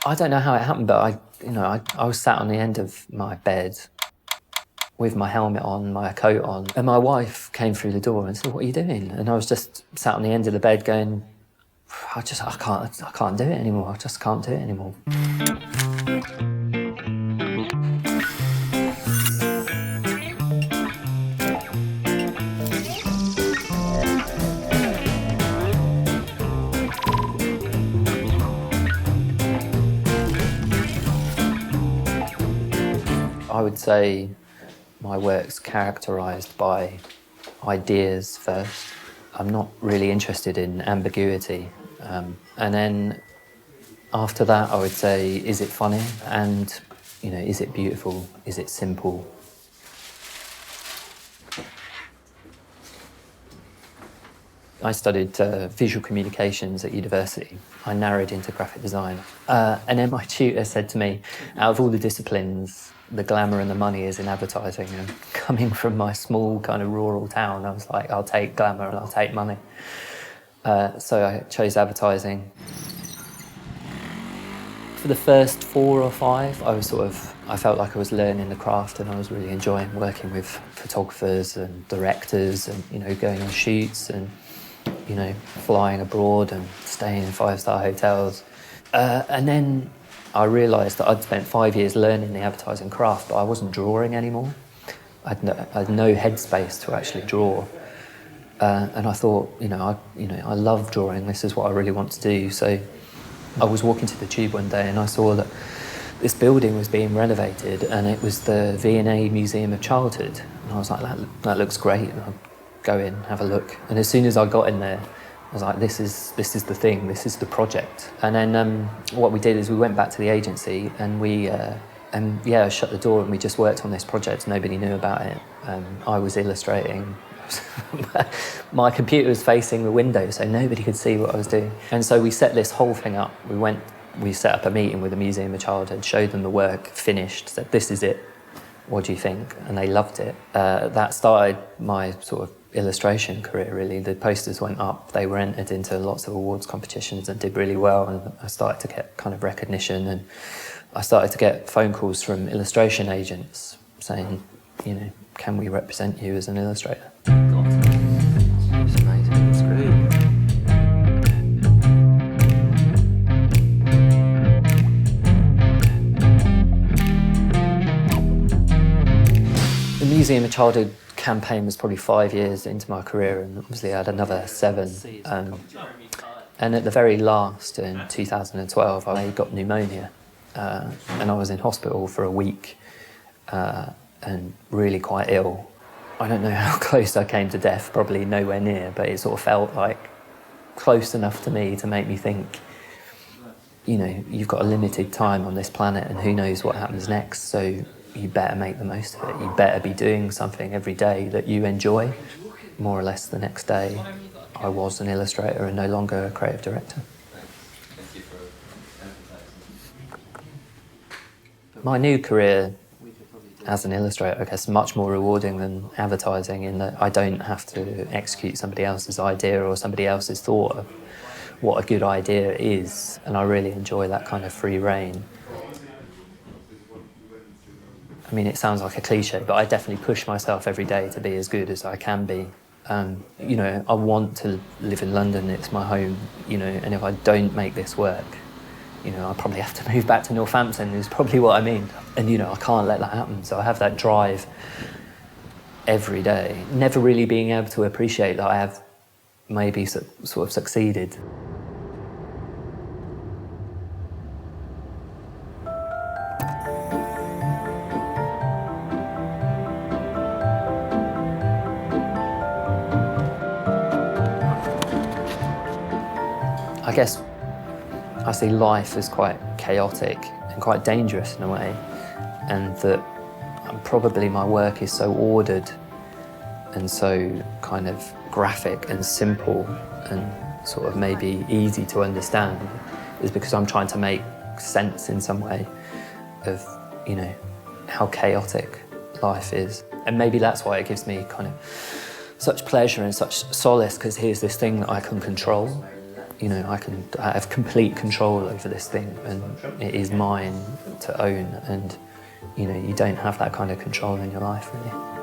I don't know how it happened, but I was sat on the end of my bed with my helmet on, my coat on, and my wife came through the door and said, "What are you doing?" And I was just sat on the end of the bed going, I can't do it anymore. I just can't do it anymore. I would say my work's characterised by ideas first. I'm not really interested in ambiguity. And then after that, I would say, is it funny? And, is it beautiful? Is it simple? I studied visual communications at university. I narrowed into graphic design. And then my tutor said to me, out of all the disciplines, the glamour and the money is in advertising. And coming from my small kind of rural town, I was like, I'll take glamour and I'll take money. So I chose advertising. For the first 4 or 5, I felt like I was learning the craft, and I was really enjoying working with photographers and directors and, going on shoots and, flying abroad and staying in 5-star hotels. And then I realised that I'd spent 5 years learning the advertising craft, but I wasn't drawing anymore. I had no headspace to actually draw. And I thought, I love drawing. This is what I really want to do. So I was walking to the Tube one day and I saw that this building was being renovated, and it was the V&A Museum of Childhood. And I was like, that looks great. And I'll go in, have a look. And as soon as I got in there, I was like, this is the thing, this is the project. And then what we did is we went back to the agency and I shut the door and we just worked on this project. Nobody knew about it. I was illustrating. My computer was facing the window, so nobody could see what I was doing. And so we set this whole thing up. We set up a meeting with the Museum of Childhood, showed them the work, finished, said, this is it. What do you think? And they loved it. That started my sort of illustration career, really. The posters went up. They were entered into lots of awards competitions and did really well. And I started to get kind of recognition, and I started to get phone calls from illustration agents saying, can we represent you as an illustrator? It's amazing. It's great. The Museum of Childhood campaign was probably 5 years into my career, and obviously I had another 7. And at the very last, in 2012, I got pneumonia, and I was in hospital for a week and really quite ill. I don't know how close I came to death, probably nowhere near, but it sort of felt like close enough to me to make me think, you've got a limited time on this planet and who knows what happens next, so you better make the most of it. You better be doing something every day that you enjoy. More or less the next day, I was an illustrator and no longer a creative director. My new career as an illustrator, I guess, much more rewarding than advertising, in that I don't have to execute somebody else's idea or somebody else's thought of what a good idea is, and I really enjoy that kind of free rein. I mean, it sounds like a cliche, but I definitely push myself every day to be as good as I can be. I want to live in London, it's my home, and if I don't make this work, I probably have to move back to Northampton, is probably what I mean. And, I can't let that happen. So I have that drive every day, never really being able to appreciate that I have maybe sort of succeeded. I guess I see life as quite chaotic and quite dangerous in a way, and that probably my work is so ordered and so kind of graphic and simple and sort of maybe easy to understand is because I'm trying to make sense in some way of, how chaotic life is. And maybe that's why it gives me kind of such pleasure and such solace, because here's this thing that I can control. you know, I have complete control over this thing, and it is mine to own, and you know, you don't have that kind of control in your life really.